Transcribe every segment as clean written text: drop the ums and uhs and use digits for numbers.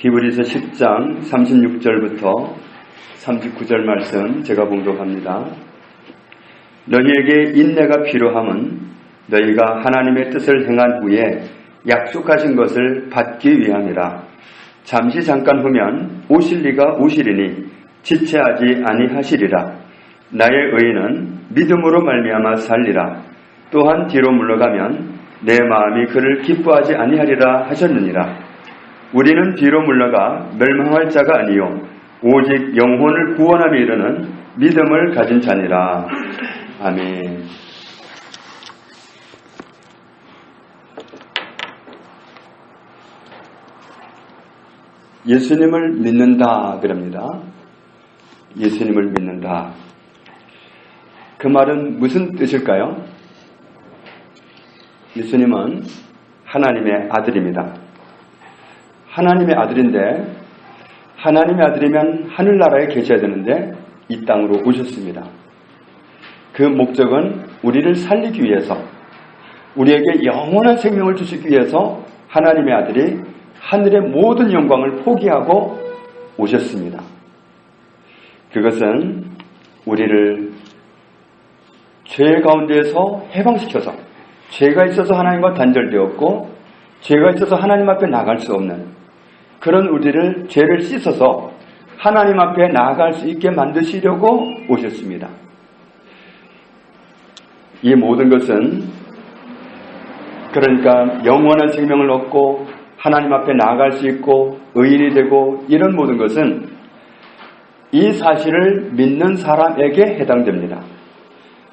히브리서 10장 36절부터 39절 말씀 제가 봉독합니다. 너희에게 인내가 필요함은 너희가 하나님의 뜻을 행한 후에 약속하신 것을 받기 위함이라. 잠시 잠깐 후면 오실 리가 오시리니 지체하지 아니하시리라. 나의 의인은 믿음으로 말미암아 살리라. 또한 뒤로 물러가면 내 마음이 그를 기뻐하지 아니하리라 하셨느니라. 우리는 뒤로 물러가 멸망할 자가 아니요 오직 영혼을 구원함에 이르는 믿음을 가진 자니라. 아멘. 예수님을 믿는다 그럽니다. 예수님을 믿는다. 그 말은 무슨 뜻일까요? 예수님은 하나님의 아들입니다. 하나님의 아들인데, 하나님의 아들이면 하늘나라에 계셔야 되는데 이 땅으로 오셨습니다. 그 목적은 우리를 살리기 위해서, 우리에게 영원한 생명을 주시기 위해서 하나님의 아들이 하늘의 모든 영광을 포기하고 오셨습니다. 그것은 우리를 죄 가운데에서 해방시켜서, 죄가 있어서 하나님과 단절되었고 죄가 있어서 하나님 앞에 나갈 수 없는 그런 우리를, 죄를 씻어서 하나님 앞에 나아갈 수 있게 만드시려고 오셨습니다. 이 모든 것은, 그러니까 영원한 생명을 얻고 하나님 앞에 나아갈 수 있고 의인이 되고, 이런 모든 것은 이 사실을 믿는 사람에게 해당됩니다.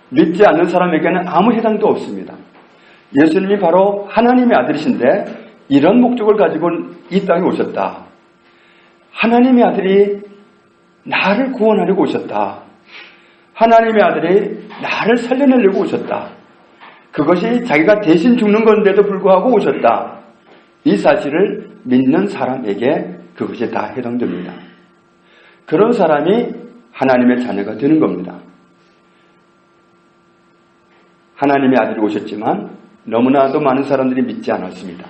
믿지 않는 사람에게는 아무 해당도 없습니다. 예수님이 바로 하나님의 아들이신데 이런 목적을 가지고 이 땅에 오셨다. 하나님의 아들이 나를 구원하려고 오셨다. 하나님의 아들이 나를 살려내려고 오셨다. 그것이 자기가 대신 죽는 건데도 불구하고 오셨다. 이 사실을 믿는 사람에게 그것이 다 해당됩니다. 그런 사람이 하나님의 자녀가 되는 겁니다. 하나님의 아들이 오셨지만 너무나도 많은 사람들이 믿지 않았습니다.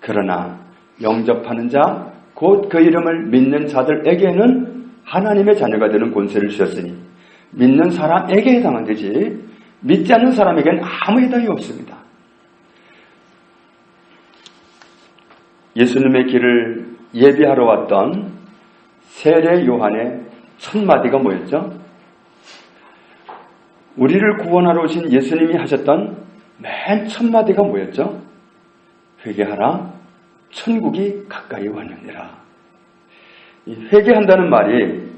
그러나 영접하는 자, 곧 그 이름을 믿는 자들에게는 하나님의 자녀가 되는 권세를 주셨으니 믿는 사람에게 해당한 되지 믿지 않는 사람에게는 아무 해당이 없습니다. 예수님의 길을 예비하러 왔던 세례 요한의 첫 마디가 뭐였죠? 우리를 구원하러 오신 예수님이 하셨던 맨 첫 마디가 뭐였죠? 회개하라, 천국이 가까이 왔느니라. 이 회개한다는 말이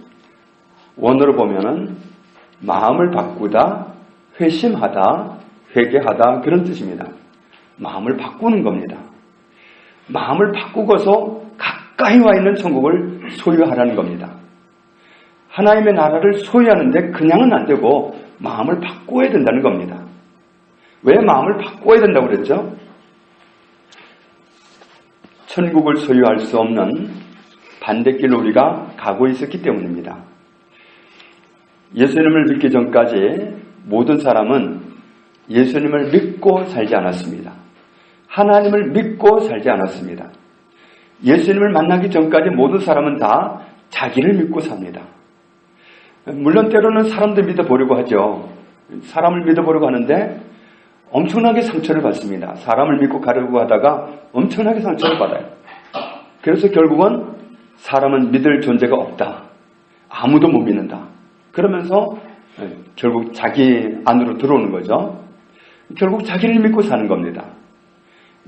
원어로 보면은 마음을 바꾸다, 회심하다, 회개하다, 그런 뜻입니다. 마음을 바꾸는 겁니다. 마음을 바꾸고서 가까이 와 있는 천국을 소유하라는 겁니다. 하나님의 나라를 소유하는데 그냥은 안 되고 마음을 바꿔야 된다는 겁니다. 왜 마음을 바꿔야 된다고 그랬죠? 천국을 소유할 수 없는 반대길로 우리가 가고 있었기 때문입니다. 예수님을 믿기 전까지 모든 사람은 예수님을 믿고 살지 않았습니다. 하나님을 믿고 살지 않았습니다. 예수님을 만나기 전까지 모든 사람은 다 자기를 믿고 삽니다. 물론 때로는 사람들 믿어보려고 하죠. 사람을 믿어보려고 하는데 엄청나게 상처를 받습니다. 사람을 믿고 가려고 하다가 엄청나게 상처를 받아요. 그래서 결국은 사람은 믿을 존재가 없다. 아무도 못 믿는다. 그러면서 결국 자기 안으로 들어오는 거죠. 결국 자기를 믿고 사는 겁니다.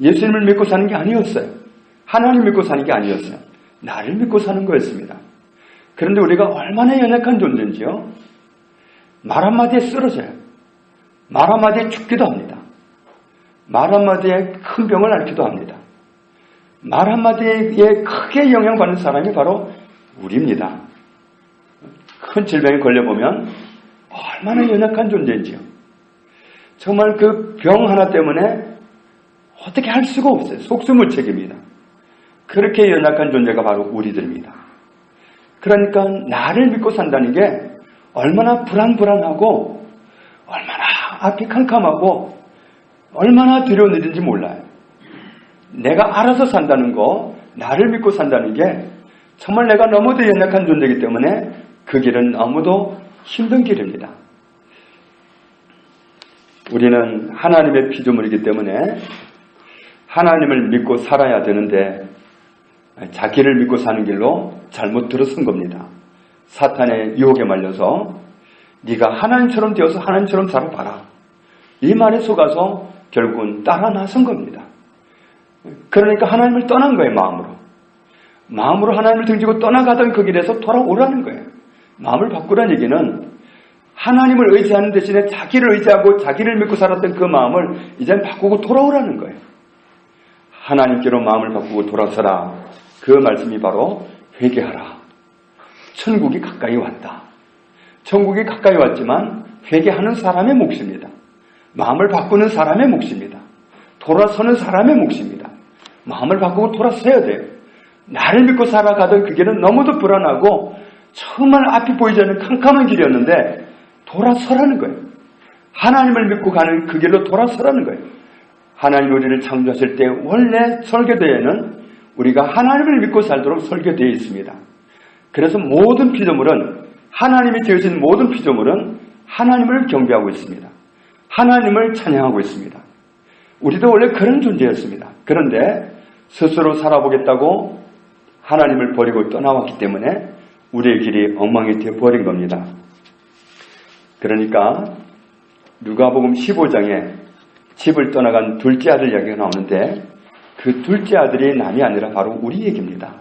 예수님을 믿고 사는 게 아니었어요. 하나님을 믿고 사는 게 아니었어요. 나를 믿고 사는 거였습니다. 그런데 우리가 얼마나 연약한 존재인지요. 말 한마디에 쓰러져요. 말 한마디에 죽기도 합니다. 말 한마디에 큰 병을 앓기도 합니다. 말 한마디에 크게 영향받는 사람이 바로 우리입니다. 큰 질병에 걸려보면 얼마나 연약한 존재인지요. 정말 그 병 하나 때문에 어떻게 할 수가 없어요. 속수무책입니다. 그렇게 연약한 존재가 바로 우리들입니다. 그러니까 나를 믿고 산다는 게 얼마나 불안하고 얼마나 앞이 캄캄하고 얼마나 두려운 일인지 몰라요. 내가 알아서 산다는 거, 나를 믿고 산다는 게 정말 내가 너무도 연약한 존재이기 때문에 그 길은 너무도 힘든 길입니다. 우리는 하나님의 피조물이기 때문에 하나님을 믿고 살아야 되는데 자기를 믿고 사는 길로 잘못 들어선 겁니다. 사탄의 유혹에 말려서 네가 하나님처럼 되어서 하나님처럼 살아봐라. 이 말에 속아서 결국은 따라 나선 겁니다. 그러니까 하나님을 떠난 거예요. 마음으로 하나님을 등지고 떠나가던 그 길에서 돌아오라는 거예요. 마음을 바꾸라는 얘기는 하나님을 의지하는 대신에 자기를 의지하고 자기를 믿고 살았던 그 마음을 이제 바꾸고 돌아오라는 거예요. 하나님께로 마음을 바꾸고 돌아서라. 그 말씀이 바로 회개하라. 천국이 가까이 왔다. 천국이 가까이 왔지만 회개하는 사람의 몫입니다. 마음을 바꾸는 사람의 몫입니다. 돌아서는 사람의 몫입니다. 마음을 바꾸고 돌아서야 돼요. 나를 믿고 살아가던 그 길은 너무도 불안하고 정말 앞이 보이지 않는 캄캄한 길이었는데 돌아서라는 거예요. 하나님을 믿고 가는 그 길로 돌아서라는 거예요. 하나님 우리를 창조하실 때 원래 설계도에는 우리가 하나님을 믿고 살도록 설계되어 있습니다. 그래서 모든 피조물은 하나님이 지으신 모든 피조물은 하나님을 경배하고 있습니다. 하나님을 찬양하고 있습니다. 우리도 원래 그런 존재였습니다. 그런데 스스로 살아보겠다고 하나님을 버리고 떠나왔기 때문에 우리의 길이 엉망이 되어버린 겁니다. 그러니까 누가복음 15장에 집을 떠나간 둘째 아들 이야기가 나오는데 그 둘째 아들이 남이 아니라 바로 우리 얘기입니다.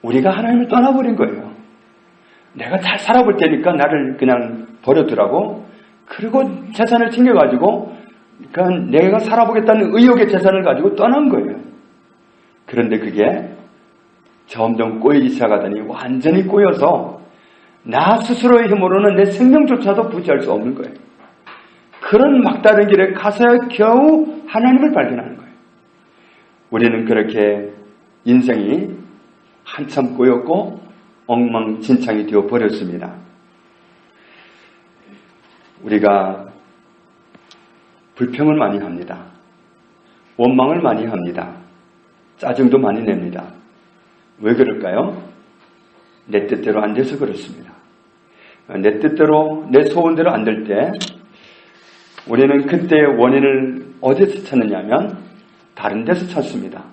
우리가 하나님을 떠나버린 거예요. 내가 잘 살아볼 테니까 나를 그냥 버려두라고 그리고 재산을 챙겨가지고 그러니까 내가 살아보겠다는 의욕의 재산을 가지고 떠난 거예요. 그런데 그게 점점 꼬이기 시작하더니 완전히 꼬여서 나 스스로의 힘으로는 내 생명조차도 부지할 수 없는 거예요. 그런 막다른 길에 가서야 겨우 하나님을 발견하는 거예요. 우리는 그렇게 인생이 한참 꼬였고 엉망진창이 되어버렸습니다. 우리가 불평을 많이 합니다. 원망을 많이 합니다. 짜증도 많이 냅니다. 왜 그럴까요? 내 뜻대로 안 돼서 그렇습니다. 내 뜻대로, 내 소원대로 안 될 때 우리는 그때의 원인을 어디서 찾느냐면 다른 데서 찾습니다.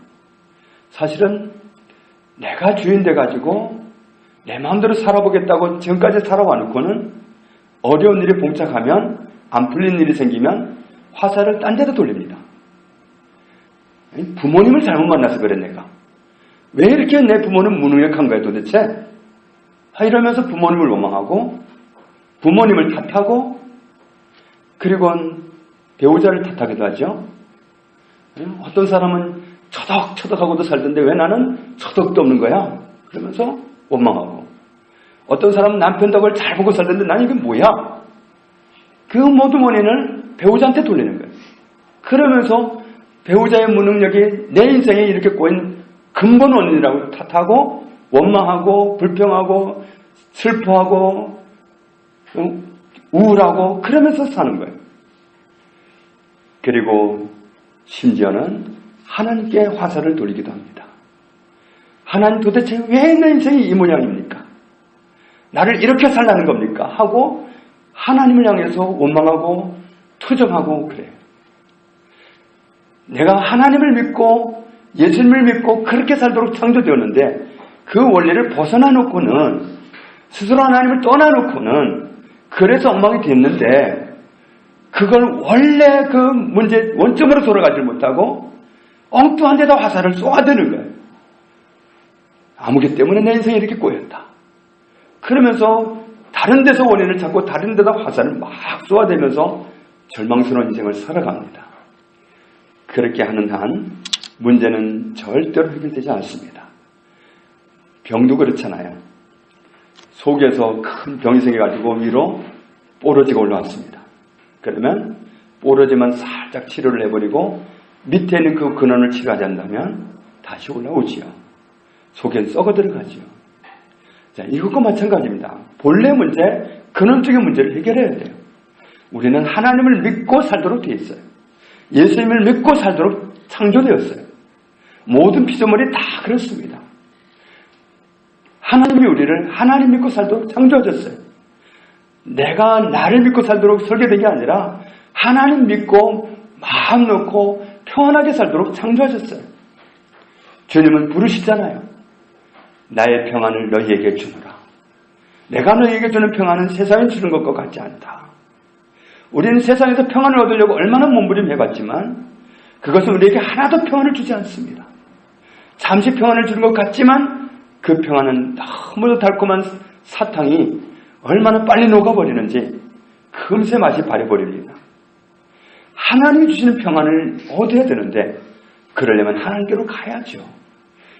사실은 내가 주인 돼가지고 내 마음대로 살아보겠다고 지금까지 살아와 놓고는 어려운 일이 봉착하면 안 풀린 일이 생기면 화살을 딴 데로 돌립니다. 부모님을 잘못 만나서 그래 내가. 왜 이렇게 내 부모는 무능력한 거야 도대체? 이러면서 부모님을 원망하고 부모님을 탓하고 그리고 배우자를 탓하기도 하죠. 어떤 사람은 처덕처덕하고도 살던데 왜 나는 처덕도 없는 거야? 그러면서 원망하고 어떤 사람은 남편 덕을 잘 보고 살던데 난 이게 뭐야? 그 모든 원인을 배우자한테 돌리는 거예요. 그러면서 배우자의 무능력이 내 인생에 이렇게 꼬인 근본 원인이라고 탓하고 원망하고 불평하고 슬퍼하고 우울하고 그러면서 사는 거예요. 그리고 심지어는 하나님께 화살을 돌리기도 합니다. 하나님 도대체 왜 내 인생이 이 모양입니까? 나를 이렇게 살라는 겁니까? 하고 하나님을 향해서 원망하고 투정하고 그래요. 내가 하나님을 믿고 예수님을 믿고 그렇게 살도록 창조되었는데 그 원리를 벗어나 놓고는 스스로 하나님을 떠나 놓고는 그래서 엉망이 됐는데 그걸 원래 그 문제 원점으로 돌아가지 못하고 엉뚱한 데다 화살을 쏘아대는 거예요. 아무개 때문에 내 인생이 이렇게 꼬였다. 그러면서 다른 데서 원인을 찾고 다른 데다 화살을 막 쏘아대면서 절망스러운 인생을 살아갑니다. 그렇게 하는 한 문제는 절대로 해결되지 않습니다. 병도 그렇잖아요. 속에서 큰 병이 생겨가지고 위로 뽀러지가 올라왔습니다. 그러면 뽀러지만 살짝 치료를 해버리고 밑에 있는 그 근원을 치료하지 않는다면 다시 올라오지요. 속에 썩어 들어가지요. 자, 이것과 마찬가지입니다. 본래 문제, 근원적인 문제를 해결해야 돼요. 우리는 하나님을 믿고 살도록 되어 있어요. 예수님을 믿고 살도록 창조되었어요. 모든 피조물이 다 그렇습니다. 하나님이 우리를 하나님 믿고 살도록 창조하셨어요. 내가 나를 믿고 살도록 설계된 게 아니라 하나님 믿고 마음 놓고 평안하게 살도록 창조하셨어요. 주님은 부르시잖아요. 나의 평안을 너희에게 주노라. 내가 너희에게 주는 평안은 세상에 주는 것과 같지 않다. 우리는 세상에서 평안을 얻으려고 얼마나 몸부림해봤지만 그것은 우리에게 하나도 평안을 주지 않습니다. 잠시 평안을 주는 것 같지만 그 평안은 너무도 달콤한 사탕이 얼마나 빨리 녹아버리는지 금세 맛이 바래버립니다. 하나님이 주시는 평안을 얻어야 되는데 그러려면 하나님께로 가야죠.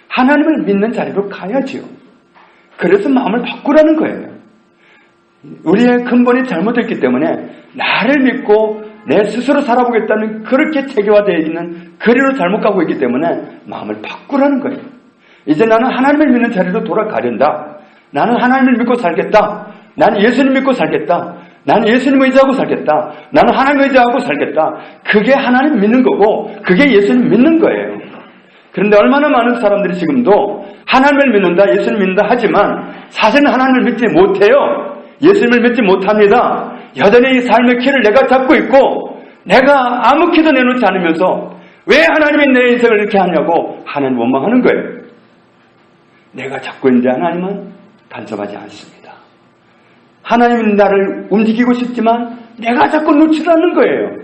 하나님을 믿는 자리로 가야죠. 그래서 마음을 바꾸라는 거예요. 우리의 근본이 잘못됐기 때문에 나를 믿고 내 스스로 살아보겠다는 그렇게 체계화되어 있는 그리로 잘못 가고 있기 때문에 마음을 바꾸라는 거예요. 이제 나는 하나님을 믿는 자리로 돌아가련다. 나는 하나님을 믿고 살겠다. 나는 예수님 믿고 살겠다. 나는 예수님 의지하고 살겠다. 나는 하나님 의지하고 살겠다. 그게 하나님 믿는 거고 그게 예수님 믿는 거예요. 그런데 얼마나 많은 사람들이 지금도 하나님을 믿는다, 예수님 믿는다 하지만 사실은 하나님을 믿지 못해요. 예수님을 믿지 못합니다. 여전히 이 삶의 키를 내가 잡고 있고 내가 아무 키도 내놓지 않으면서 왜 하나님이 내 인생을 이렇게 하냐고 하나님 원망하는 거예요. 내가 잡고 있는데 하나님은 간섭하지 않습니다. 하나님은 나를 움직이고 싶지만 내가 자꾸 놓치지 않는 거예요.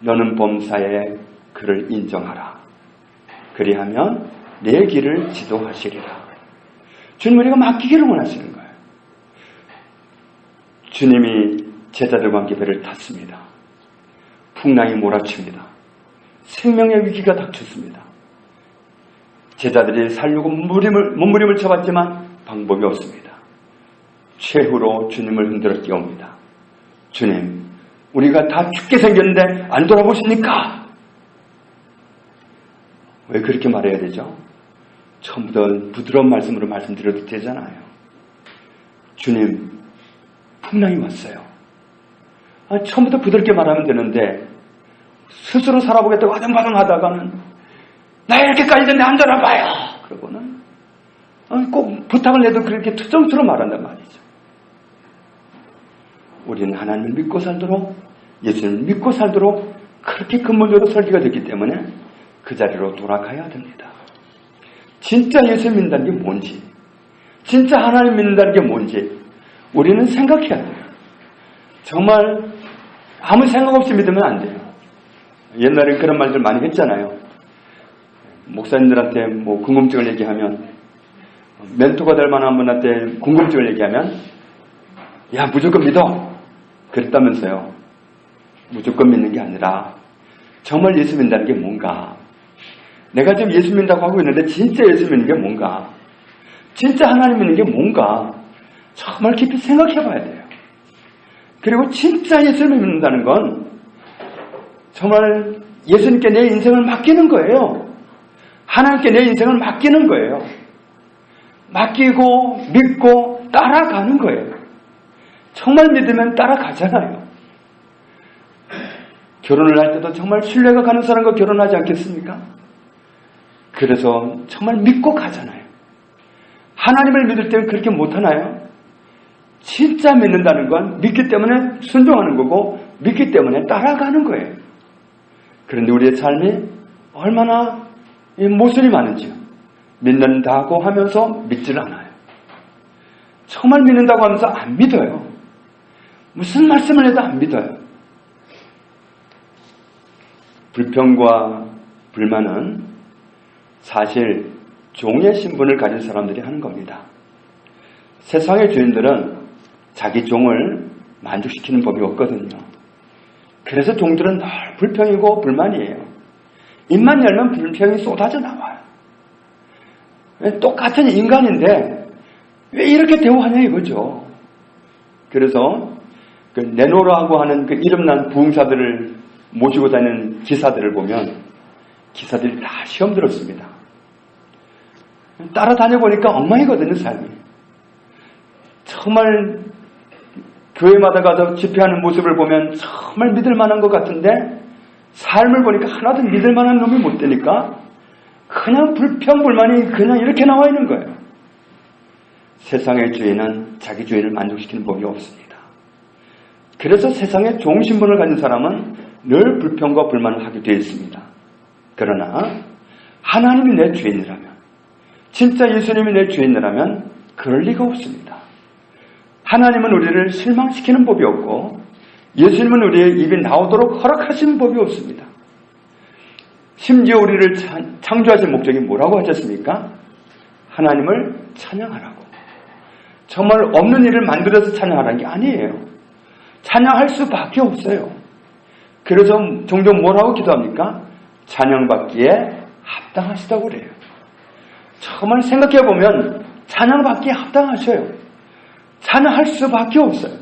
너는 범사에 그를 인정하라. 그리하면 내 길을 지도하시리라. 주님 우리가 맡기기를 원하시는 거예요. 주님이 제자들과 함께 배를 탔습니다. 풍랑이 몰아칩니다. 생명의 위기가 닥쳤습니다. 제자들이 살려고 몸부림을 쳐봤지만 방법이 없습니다. 최후로 주님을 흔들어 띄웁니다. 주님, 우리가 다 죽게 생겼는데 안 돌아보십니까? 왜 그렇게 말해야 되죠? 처음부터 부드러운 말씀으로 말씀드려도 되잖아요. 주님, 풍랑이 왔어요. 처음부터 부드럽게 말하면 되는데 스스로 살아보겠다고 아등바등 하다가는 나 이렇게까지 됐는데 안 돌아봐요. 그러고는 꼭 부탁을 해도 그렇게 투정스러워 말한단 말이죠. 우리는 하나님을 믿고 살도록 예수님을 믿고 살도록 그렇게 근본적으로 설계가 됐기 때문에 그 자리로 돌아가야 됩니다. 진짜 예수 믿는다는 게 뭔지, 진짜 하나님 믿는다는 게 뭔지 우리는 생각해야 돼요. 정말 아무 생각 없이 믿으면 안 돼요. 옛날에 그런 말들 많이 했잖아요. 목사님들한테 뭐 궁금증을 얘기하면, 멘토가 될 만한 분한테 궁금증을 얘기하면 야 무조건 믿어 그랬다면서요. 무조건 믿는 게 아니라 정말 예수 믿는다는 게 뭔가, 내가 지금 예수 믿는다고 하고 있는데 진짜 예수 믿는 게 뭔가, 진짜 하나님 믿는 게 뭔가 정말 깊이 생각해 봐야 돼요. 그리고 진짜 예수님을 믿는다는 건 정말 예수님께 내 인생을 맡기는 거예요. 하나님께 내 인생을 맡기는 거예요. 맡기고 믿고 따라가는 거예요. 정말 믿으면 따라가잖아요. 결혼을 할 때도 정말 신뢰가 가는 사람과 결혼하지 않겠습니까? 그래서 정말 믿고 가잖아요. 하나님을 믿을 때는 그렇게 못하나요? 진짜 믿는다는 건 믿기 때문에 순종하는 거고 믿기 때문에 따라가는 거예요. 그런데 우리의 삶이 얼마나 모순이 많은지요. 믿는다고 하면서 믿질 않아요. 정말 믿는다고 하면서 안 믿어요. 무슨 말씀을 해도 안 믿어요. 불평과 불만은 사실 종의 신분을 가진 사람들이 하는 겁니다. 세상의 주인들은 자기 종을 만족시키는 법이 없거든요. 그래서 종들은 늘 불평이고 불만이에요. 입만 열면 불평이 쏟아져 나와요. 똑같은 인간인데 왜 이렇게 대우하냐 이거죠. 그래서 그 네노라고 하는 그 이름난 부흥사들을 모시고 다니는 기사들을 보면 기사들이 다 시험 들었습니다. 따라다녀 보니까 엉망이거든요, 삶이. 정말 교회마다 가서 집회하는 모습을 보면 정말 믿을 만한 것 같은데 삶을 보니까 하나도 믿을 만한 놈이 못 되니까 그냥 불평불만이 그냥 이렇게 나와 있는 거예요. 세상의 주인은 자기 주인을 만족시키는 법이 없습니다. 그래서 세상의 좋은 신분을 가진 사람은 늘 불평과 불만을 하게 되어 있습니다. 그러나 하나님이 내 주인이라면, 진짜 예수님이 내 주인이라면 그럴 리가 없습니다. 하나님은 우리를 실망시키는 법이 없고 예수님은 우리의 입이 나오도록 허락하시는 법이 없습니다. 심지어 우리를 창조하신 목적이 뭐라고 하셨습니까? 하나님을 찬양하라고. 정말 없는 일을 만들어서 찬양하라는 게 아니에요. 찬양할 수밖에 없어요. 그래서 종종 뭐라고 기도합니까? 찬양받기에 합당하시다고 그래요. 정말 생각해보면 찬양받기에 합당하셔요. 찬양할 수밖에 없어요.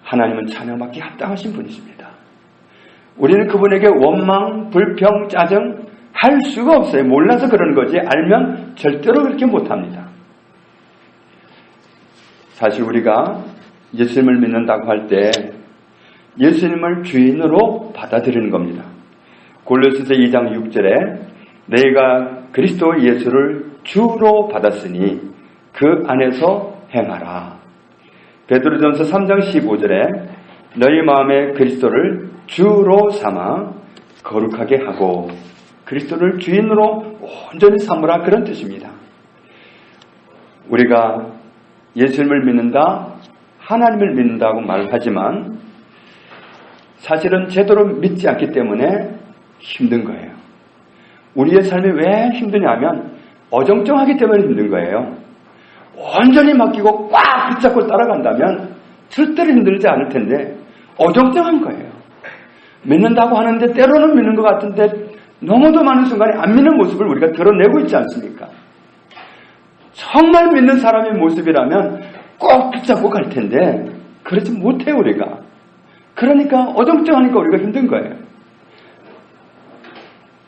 하나님은 찬양받기에 합당하신 분이십니다. 우리는 그분에게 원망, 불평, 짜증 할 수가 없어요. 몰라서 그러는 거지 알면 절대로 그렇게 못합니다. 사실 우리가 예수님을 믿는다고 할 때 예수님을 주인으로 받아들이는 겁니다. 골로새서 2장 6절에 너희가 그리스도 예수를 주로 받았으니 그 안에서 행하라. 베드로전서 3장 15절에 너희 마음에 그리스도를 주로 삼아 거룩하게 하고 그리스도를 주인으로 온전히 삼으라, 그런 뜻입니다. 우리가 예수님을 믿는다, 하나님을 믿는다고 말을 하지만 사실은 제대로 믿지 않기 때문에 힘든 거예요. 우리의 삶이 왜 힘드냐면 어정쩡하기 때문에 힘든 거예요. 온전히 맡기고 꽉 붙잡고 따라간다면 절대로 힘들지 않을 텐데 어정쩡한 거예요. 믿는다고 하는데 때로는 믿는 것 같은데 너무도 많은 순간에 안 믿는 모습을 우리가 드러내고 있지 않습니까? 정말 믿는 사람의 모습이라면 꼭 붙잡고 갈 텐데 그렇지 못해요 우리가. 그러니까 어정쩡하니까 우리가 힘든 거예요.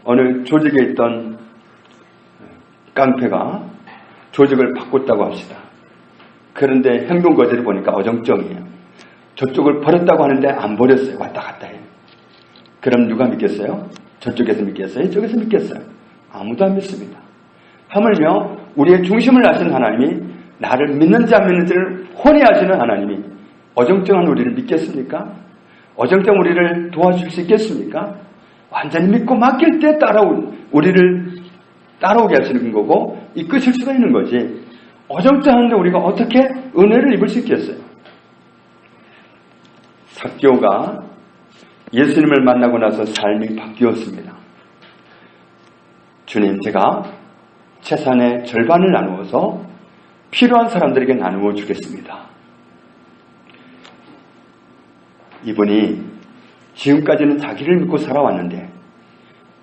어느 조직에 있던 깡패가 조직을 바꿨다고 합시다. 그런데 행동 거지를 보니까 어정쩡해요. 저쪽을 버렸다고 하는데 안 버렸어요. 왔다 갔다 해요. 그럼 누가 믿겠어요? 저쪽에서 믿겠어요? 이쪽에서 믿겠어요? 아무도 안 믿습니다. 하물며 우리의 중심을 아시는 하나님이 나를 믿는지 안 믿는지를 혼이 아시는 하나님이 어정쩡한 우리를 믿겠습니까? 어정쩡 우리를 도와줄 수 있겠습니까? 완전히 믿고 맡길 때 우리를 따라오게 하시는 거고 이끄실 수가 있는 거지. 어정쩡한데 우리가 어떻게 은혜를 입을 수 있겠어요? 삭개오가 예수님을 만나고 나서 삶이 바뀌었습니다. 주님, 제가 재산의 절반을 나누어서 필요한 사람들에게 나누어 주겠습니다. 이분이 지금까지는 자기를 믿고 살아왔는데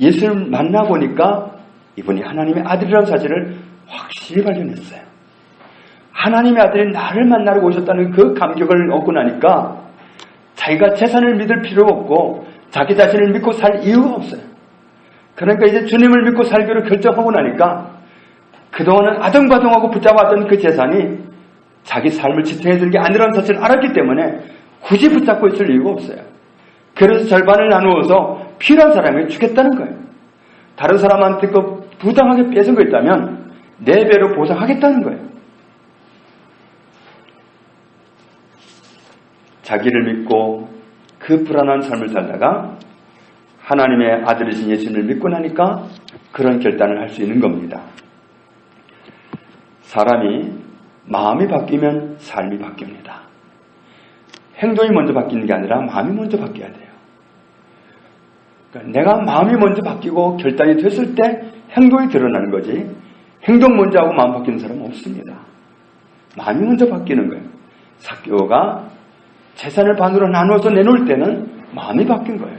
예수를 만나보니까 이분이 하나님의 아들이라는 사실을 확실히 발견했어요. 하나님의 아들이 나를 만나러 오셨다는 그 감격을 얻고 나니까 자기가 재산을 믿을 필요가 없고 자기 자신을 믿고 살 이유가 없어요. 그러니까 이제 주님을 믿고 살기로 결정하고 나니까 그동안은 아등바등하고 붙잡았던 그 재산이 자기 삶을 지탱해주는 게 아니라는 사실을 알았기 때문에 굳이 붙잡고 있을 이유가 없어요. 그래서 절반을 나누어서 필요한 사람에게 주겠다는 거예요. 다른 사람한테 그 부당하게 뺏은 거 있다면 4배로 보상하겠다는 거예요. 자기를 믿고 그 불안한 삶을 살다가 하나님의 아들이신 예수님을 믿고 나니까 그런 결단을 할 수 있는 겁니다. 사람이 마음이 바뀌면 삶이 바뀝니다. 행동이 먼저 바뀌는 게 아니라 마음이 먼저 바뀌어야 돼요. 그러니까 내가 마음이 먼저 바뀌고 결단이 됐을 때 행동이 드러나는 거지 행동 먼저 하고 마음 바뀌는 사람은 없습니다. 마음이 먼저 바뀌는 거예요. 삭개오가 재산을 반으로 나누어서 내놓을 때는 마음이 바뀐 거예요.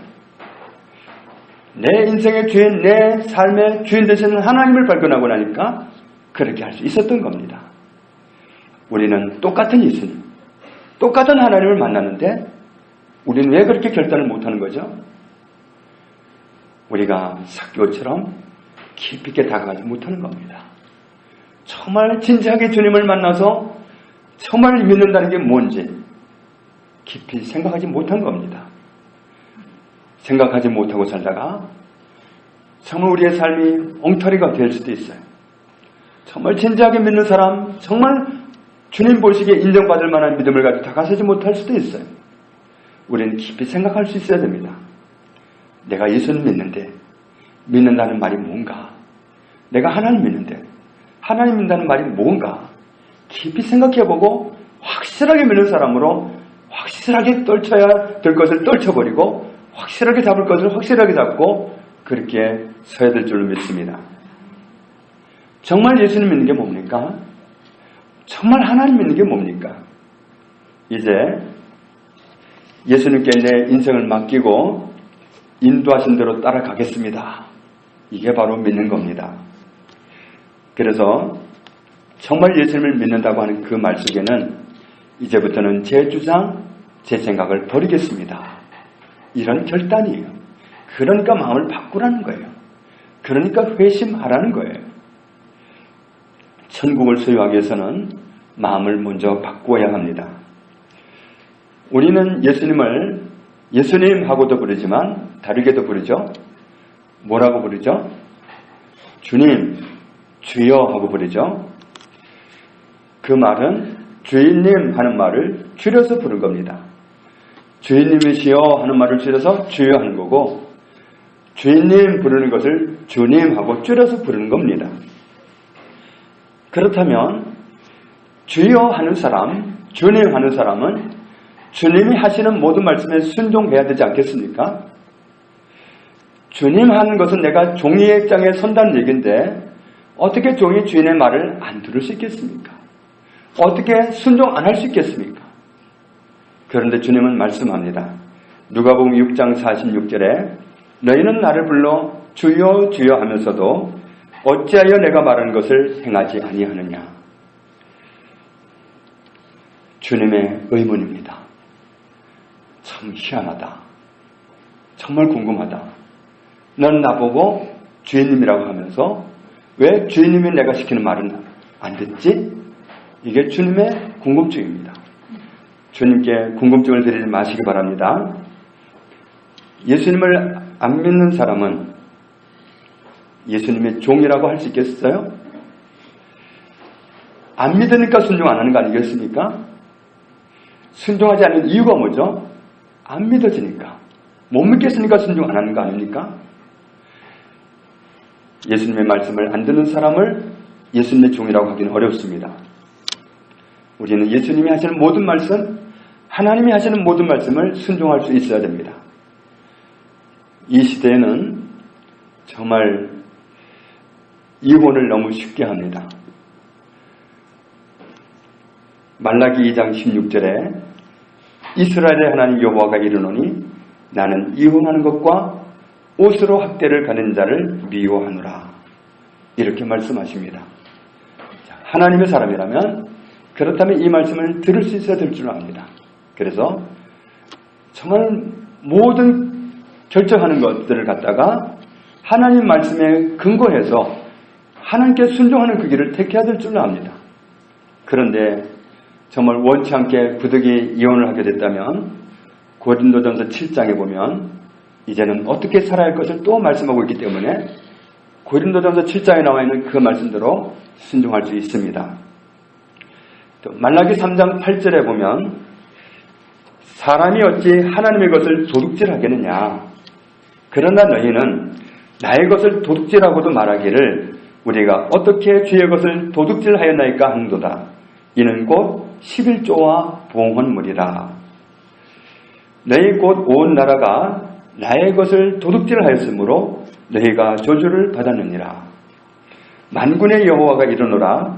내 인생의 주인, 내 삶의 주인 되시는 하나님을 발견하고 나니까 그렇게 할 수 있었던 겁니다. 우리는 똑같은 예수님, 똑같은 하나님을 만났는데 우리는 왜 그렇게 결단을 못하는 거죠? 우리가 삭개오처럼 깊이 있게 다가가지 못하는 겁니다. 정말 진지하게 주님을 만나서 정말 믿는다는 게 뭔지 깊이 생각하지 못한 겁니다. 생각하지 못하고 살다가 정말 우리의 삶이 엉터리가 될 수도 있어요. 정말 진지하게 믿는 사람, 정말 주님 보시기에 인정받을 만한 믿음을 가지고 다가서지 못할 수도 있어요. 우리는 깊이 생각할 수 있어야 됩니다. 내가 예수를 믿는데 믿는다는 말이 뭔가? 내가 하나님 믿는데 하나님 믿는다는 말이 뭔가? 깊이 생각해보고 확실하게 믿는 사람으로 확실하게 떨쳐야 될 것을 떨쳐버리고 확실하게 잡을 것을 확실하게 잡고 그렇게 서야 될 줄로 믿습니다. 정말 예수님 믿는 게 뭡니까? 정말 하나님 믿는 게 뭡니까? 이제 예수님께 내 인생을 맡기고 인도하신 대로 따라가겠습니다. 이게 바로 믿는 겁니다. 그래서 정말 예수님을 믿는다고 하는 그 말 속에는 이제부터는 제 주장, 제 생각을 버리겠습니다. 이런 결단이에요. 그러니까 마음을 바꾸라는 거예요. 그러니까 회심하라는 거예요. 천국을 소유하기 위해서는 마음을 먼저 바꾸어야 합니다. 우리는 예수님을 예수님하고도 부르지만 다르게도 부르죠. 뭐라고 부르죠? 주님, 주여 하고 부르죠. 그 말은 주인님 하는 말을 줄여서 부른 겁니다. 주인님이시여 하는 말을 줄여서 주여 하는 거고 주인님 부르는 것을 주님 하고 줄여서 부르는 겁니다. 그렇다면 주여 하는 사람, 주님 하는 사람은 주님이 하시는 모든 말씀에 순종해야 되지 않겠습니까? 주님 하는 것은 내가 종이의 입장에 선다는 얘기인데 어떻게 종이 주인의 말을 안 들을 수 있겠습니까? 어떻게 순종 안 할 수 있겠습니까? 그런데 주님은 말씀합니다. 누가복음 6장 46절에 너희는 나를 불러 주여 주여 하면서도 어찌하여 내가 말하는 것을 행하지 아니하느냐. 주님의 의문입니다. 참 희한하다. 정말 궁금하다. 넌 나보고 주인님이라고 하면서 왜 주인님이 내가 시키는 말은 안 듣지? 이게 주님의 궁금증입니다. 주님께 궁금증을 드리지 마시기 바랍니다. 예수님을 안 믿는 사람은 예수님의 종이라고 할 수 있겠어요? 안 믿으니까 순종 안 하는 거 아니겠습니까? 순종하지 않는 이유가 뭐죠? 안 믿어지니까. 못 믿겠으니까 순종 안 하는 거 아닙니까? 예수님의 말씀을 안 듣는 사람을 예수님의 종이라고 하기는 어렵습니다. 우리는 예수님이 하시는 모든 말씀, 하나님이 하시는 모든 말씀을 순종할 수 있어야 됩니다. 이 시대에는 정말 이혼을 너무 쉽게 합니다. 말라기 2장 16절에 이스라엘의 하나님 여호와가 이르노니 나는 이혼하는 것과 옷으로 학대를 가는 자를 미워하노라. 이렇게 말씀하십니다. 하나님의 사람이라면 그렇다면 이 말씀을 들을 수 있어야 될 줄 압니다. 그래서 정말 모든 결정하는 것들을 갖다가 하나님 말씀에 근거해서 하나님께 순종하는 그 길을 택해야 될 줄 압니다. 그런데 정말 원치 않게 부득이 이혼을 하게 됐다면 고린도전서 7장에 보면 이제는 어떻게 살아야 할 것을 또 말씀하고 있기 때문에 고린도전서 7장에 나와 있는 그 말씀대로 순종할 수 있습니다. 또 말라기 3장 8절에 보면 사람이 어찌 하나님의 것을 도둑질하겠느냐. 그러나 너희는 나의 것을 도둑질하고도 말하기를 우리가 어떻게 주의 것을 도둑질하였나이까 하는도다. 이는 곧 11조와 봉헌물이라. 너희 곧 온 나라가 나의 것을 도둑질하였으므로 너희가 저주를 받았느니라. 만군의 여호와가 이르노라.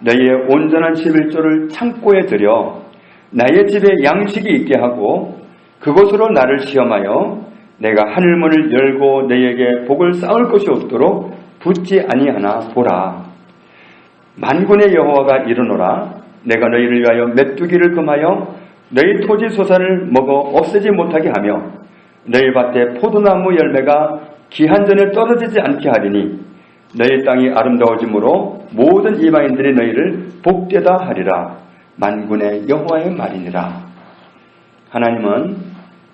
너희의 온전한 11조를 창고에 들여 나의 집에 양식이 있게 하고 그곳으로 나를 시험하여 내가 하늘문을 열고 너희에게 복을 쌓을 것이 없도록 붙지 아니하나 보라. 만군의 여호와가 이르노라. 내가 너희를 위하여 메뚜기를 금하여 너희 토지 소산을 먹어 없애지 못하게 하며 너희 밭에 포도나무 열매가 기한 전에 떨어지지 않게 하리니 너희 땅이 아름다워짐으로 모든 이방인들이 너희를 복되다 하리라. 만군의 여호와의 말이니라. 하나님은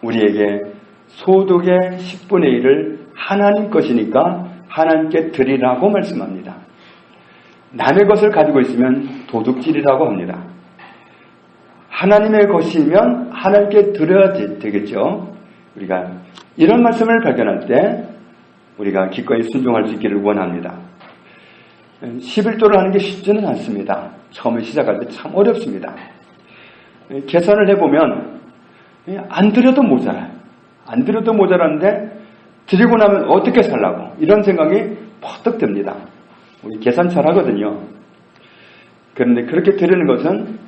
우리에게 소득의 10분의 1을 하나님 것이니까 하나님께 드리라고 말씀합니다. 남의 것을 가지고 있으면 도둑질이라고 합니다. 하나님의 것이면 하나님께 드려야 되겠죠. 우리가 이런 말씀을 발견할 때 우리가 기꺼이 순종할 수 있기를 원합니다. 11조를 하는 게 쉽지는 않습니다. 처음에 시작할 때 참 어렵습니다. 계산을 해보면 안 드려도 모자라요. 안 드려도 모자란데 드리고 나면 어떻게 살라고 이런 생각이 퍼뜩 듭니다. 우리 계산 잘하거든요. 그런데 그렇게 드리는 것은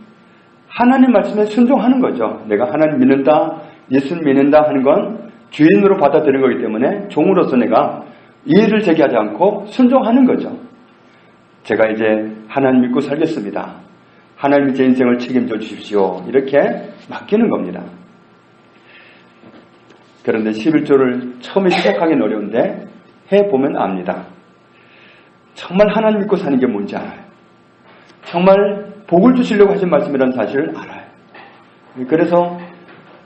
하나님 말씀에 순종하는 거죠. 내가 하나님 믿는다, 예수를 믿는다 하는 건 주인으로 받아들이는 거기 때문에 종으로서 내가 이의를 제기하지 않고 순종하는 거죠. 제가 이제 하나님 믿고 살겠습니다. 하나님이 제 인생을 책임져 주십시오. 이렇게 맡기는 겁니다. 그런데 11조를 처음에 시작하기는 어려운데 해보면 압니다. 정말 하나님 믿고 사는 게 뭔지 알아요. 정말 복을 주시려고 하신 말씀이라는 사실을 알아요. 그래서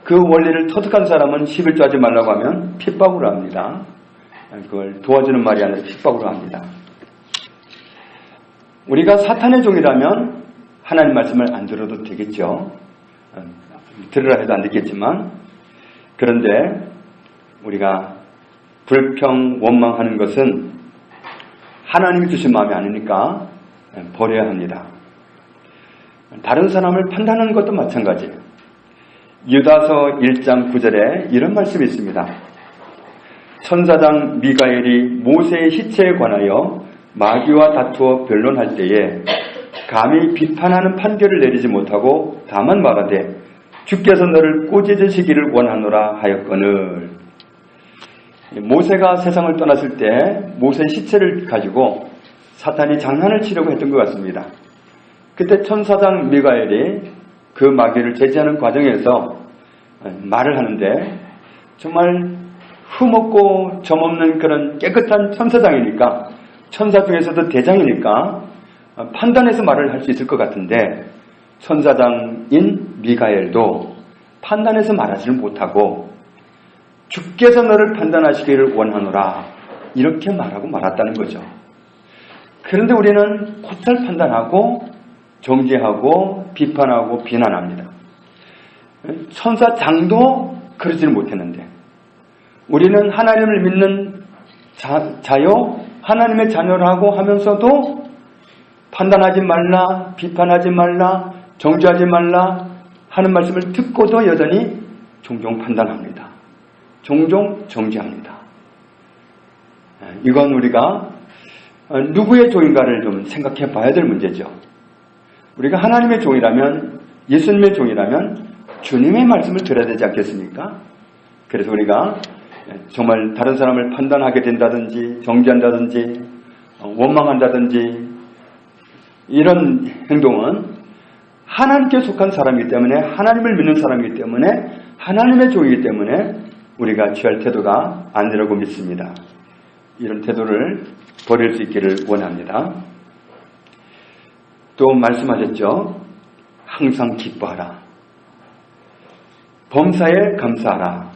그 원리를 터득한 사람은 11조 하지 말라고 하면 핍박으로 합니다. 그걸 도와주는 말이 아니라 핍박으로 합니다. 우리가 사탄의 종이라면 하나님 말씀을 안 들어도 되겠죠. 들으라 해도 안 듣겠지만, 그런데 우리가 불평, 원망하는 것은 하나님이 주신 마음이 아니니까 버려야 합니다. 다른 사람을 판단하는 것도 마찬가지예요. 유다서 1장 9절에 이런 말씀이 있습니다. 천사장 미가엘이 모세의 시체에 관하여 마귀와 다투어 변론할 때에 감히 비판하는 판결을 내리지 못하고 다만 말하되 주께서 너를 꾸짖으시기를 원하노라 하였거늘. 모세가 세상을 떠났을 때 모세의 시체를 가지고 사탄이 장난을 치려고 했던 것 같습니다. 그때 천사장 미가엘이 그 마귀를 제지하는 과정에서 말을 하는데 정말 흠없고 점없는 그런 깨끗한 천사장이니까, 천사 중에서도 대장이니까 판단해서 말을 할 수 있을 것 같은데, 천사장인 미가엘도 판단해서 말하지를 못하고 주께서 너를 판단하시기를 원하노라 이렇게 말하고 말았다는 거죠. 그런데 우리는 곧잘 판단하고 정죄하고 비판하고 비난합니다. 천사장도 그러지는 못했는데, 우리는 하나님을 믿는 자요, 하나님의 자녀라고 하면서도 판단하지 말라, 비판하지 말라, 정죄하지 말라 하는 말씀을 듣고도 여전히 종종 판단합니다. 종종 정죄합니다. 이건 우리가 누구의 종인가를 좀 생각해 봐야 될 문제죠. 우리가 하나님의 종이라면, 예수님의 종이라면 주님의 말씀을 들어야 되지 않겠습니까? 그래서 우리가 정말 다른 사람을 판단하게 된다든지 정죄한다든지 원망한다든지 이런 행동은 하나님께 속한 사람이기 때문에, 하나님을 믿는 사람이기 때문에, 하나님의 종이기 때문에 우리가 취할 태도가 아니라고 믿습니다. 이런 태도를 버릴 수 있기를 원합니다. 또 말씀하셨죠. 항상 기뻐하라. 범사에 감사하라.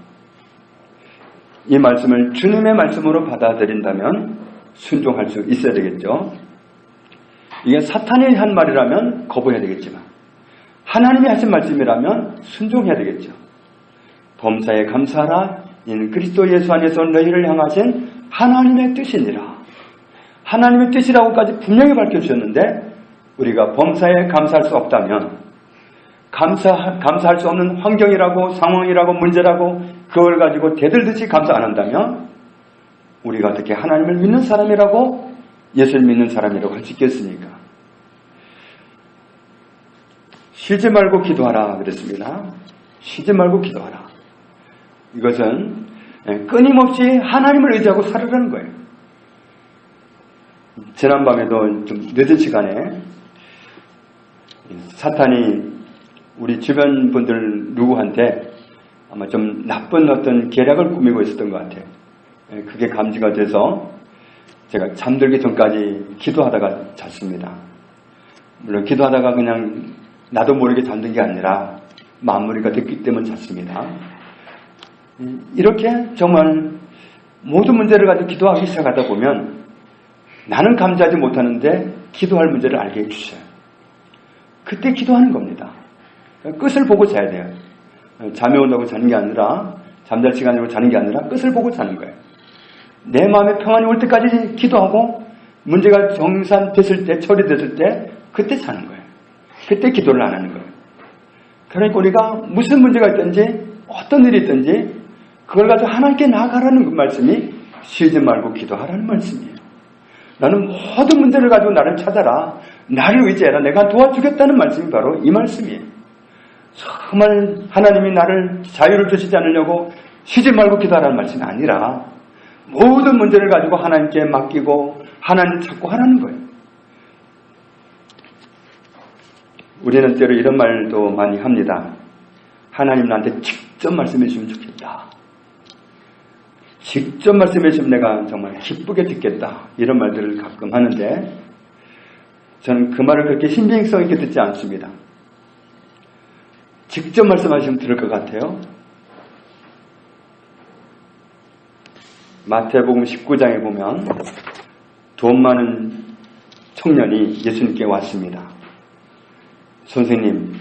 이 말씀을 주님의 말씀으로 받아들인다면 순종할 수 있어야 되겠죠. 이게 사탄이 한 말이라면 거부해야 되겠지만 하나님이 하신 말씀이라면 순종해야 되겠죠. 범사에 감사하라. 이는 그리스도 예수 안에서 너희를 향하신 하나님의 뜻이니라. 하나님의 뜻이라고까지 분명히 밝혀주셨는데 우리가 범사에 감사할 수 없다면, 감사할 수 없는 환경이라고 상황이라고 문제라고 그걸 가지고 대들듯이 감사 안 한다면 우리가 어떻게 하나님을 믿는 사람이라고, 예수를 믿는 사람이라고 할 수 있겠습니까? 쉬지 말고 기도하라 그랬습니다. 쉬지 말고 기도하라. 이것은 끊임없이 하나님을 의지하고 살으라는 거예요. 지난밤에도 좀 늦은 시간에 사탄이 우리 주변 분들 누구한테 아마 좀 나쁜 어떤 계략을 꾸미고 있었던 것 같아요. 그게 감지가 돼서 제가 잠들기 전까지 기도하다가 잤습니다. 물론 기도하다가 그냥 나도 모르게 잠든 게 아니라 마무리가 됐기 때문에 잤습니다. 이렇게 정말 모든 문제를 가지고 기도하기 시작하다 보면 나는 감지하지 못하는데 기도할 문제를 알게 해주셔요. 그때 기도하는 겁니다. 끝을 보고 자야 돼요. 잠이 온다고 자는 게 아니라, 잠잘 시간이고 자는 게 아니라 끝을 보고 자는 거예요. 내 마음에 평안이 올 때까지 기도하고 문제가 정산됐을 때, 처리됐을 때 그때 자는 거예요. 그때 기도를 안 하는 거예요. 그러니까 우리가 무슨 문제가 있든지 어떤 일이 있든지 그걸 가지고 하나님께 나아가라는 그 말씀이 쉬지 말고 기도하라는 말씀이에요. 나는 모든 문제를 가지고 나를 찾아라. 나를 의지해라. 내가 도와주겠다는 말씀이 바로 이 말씀이에요. 정말 하나님이 나를 자유를 주시지 않으려고 쉬지 말고 기도하라는 말씀이 아니라 모든 문제를 가지고 하나님께 맡기고 하나님 찾고 하라는 거예요. 우리는 때로 이런 말도 많이 합니다. 하나님 나한테 직접 말씀해 주시면 좋겠다. 직접 말씀해 주시면 내가 정말 기쁘게 듣겠다. 이런 말들을 가끔 하는데 저는 그 말을 그렇게 신빙성 있게 듣지 않습니다. 직접 말씀하시면 들을 것 같아요. 마태복음 19장에 보면 돈 많은 청년이 예수님께 왔습니다. 선생님,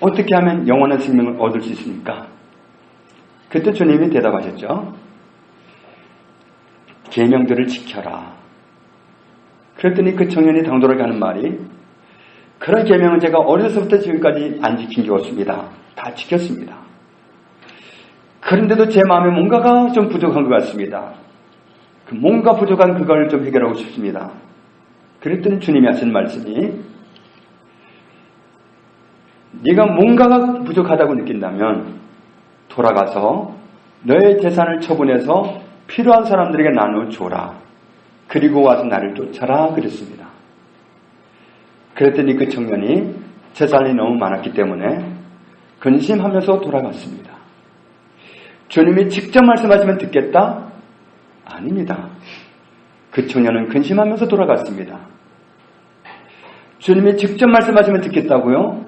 어떻게 하면 영원한 생명을 얻을 수 있습니까? 그때 주님이 대답하셨죠. 계명들을 지켜라. 그랬더니 그 청년이 당돌하게 하는 말이 그런 계명은 제가 어려서부터 지금까지 안 지킨 게 없습니다. 다 지켰습니다. 그런데도 제 마음에 뭔가가 좀 부족한 것 같습니다. 그 뭔가 부족한 그걸 좀 해결하고 싶습니다. 그랬더니 주님이 하신 말씀이 네가 뭔가가 부족하다고 느낀다면 돌아가서 너의 재산을 처분해서 필요한 사람들에게 나눠줘라. 그리고 와서 나를 쫓아라 그랬습니다. 그랬더니 그 청년이 재산이 너무 많았기 때문에 근심하면서 돌아갔습니다. 주님이 직접 말씀하시면 듣겠다? 아닙니다. 그 청년은 근심하면서 돌아갔습니다. 주님이 직접 말씀하시면 듣겠다고요?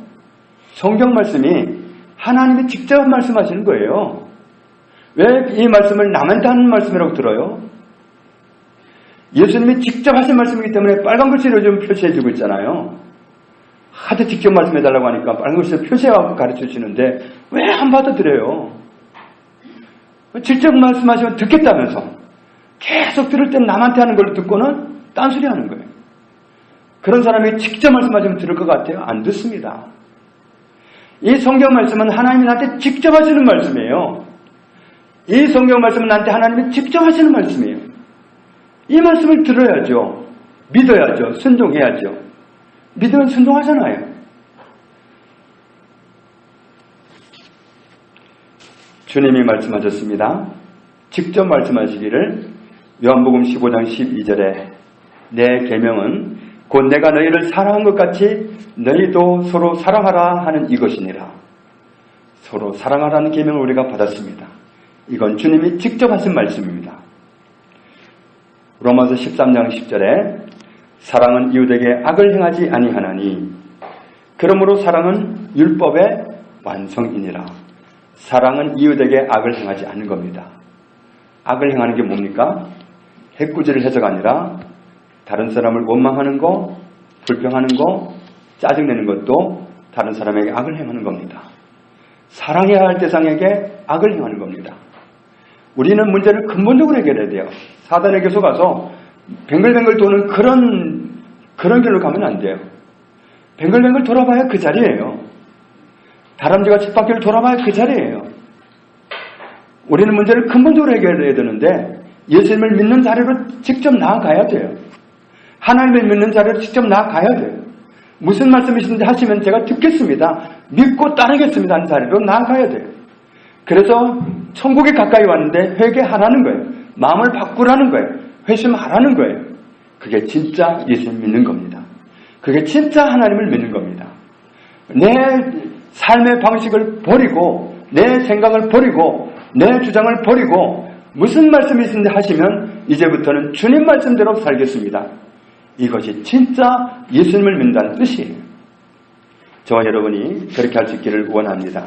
성경 말씀이 하나님이 직접 말씀하시는 거예요. 왜 이 말씀을 남한테 하는 말씀이라고 들어요? 예수님이 직접 하신 말씀이기 때문에 빨간 글씨로 좀 표시해주고 있잖아요. 하도 직접 말씀해달라고 하니까 빨간 글씨로 표시해갖고 가르쳐주시는데 왜 안 받아들여요? 직접 말씀하시면 듣겠다면서 계속 들을 땐 남한테 하는 걸로 듣고는 딴소리 하는 거예요. 그런 사람이 직접 말씀하시면 들을 것 같아요? 안 듣습니다. 이 성경 말씀은 하나님이 나한테 직접 하시는 말씀이에요. 이 성경 말씀은 나한테 하나님이 직접 하시는 말씀이에요. 이 말씀을 들어야죠. 믿어야죠. 순종해야죠. 믿으면 순종하잖아요. 주님이 말씀하셨습니다. 직접 말씀하시기를 요한복음 15장 12절에 내 계명은 곧 내가 너희를 사랑한 것 같이 너희도 서로 사랑하라 하는 이것이니라. 서로 사랑하라는 계명을 우리가 받았습니다. 이건 주님이 직접 하신 말씀입니다. 로마서 13장 10절에 사랑은 이웃에게 악을 행하지 아니하나니 그러므로 사랑은 율법의 완성이니라. 사랑은 이웃에게 악을 행하지 않는 겁니다. 악을 행하는 게 뭡니까? 해꾸지를 해서가 아니라 다른 사람을 원망하는 거, 불평하는 거, 짜증내는 것도 다른 사람에게 악을 행하는 겁니다. 사랑해야 할 대상에게 악을 행하는 겁니다. 우리는 문제를 근본적으로 해결해야 돼요. 사단에게 속아서 뱅글뱅글 도는 그런 길로 가면 안 돼요. 뱅글뱅글 돌아봐야 그 자리예요. 다람쥐가 쳇바퀴를 돌아봐야 그 자리예요. 우리는 문제를 근본적으로 해결해야 되는데 예수님을 믿는 자리로 직접 나아가야 돼요. 하나님을 믿는 자리로 직접 나아가야 돼요. 무슨 말씀이신지 하시면 제가 듣겠습니다. 믿고 따르겠습니다 하는 자리로 나아가야 돼요. 그래서 천국에 가까이 왔는데 회개하라는 거예요. 마음을 바꾸라는 거예요. 회심하라는 거예요. 그게 진짜 예수님 믿는 겁니다. 그게 진짜 하나님을 믿는 겁니다. 내 삶의 방식을 버리고 내 생각을 버리고 내 주장을 버리고 무슨 말씀이 있는지 하시면 이제부터는 주님 말씀대로 살겠습니다. 이것이 진짜 예수님을 믿는다는 뜻이에요. 저와 여러분이 그렇게 할 수 있기를 원합니다.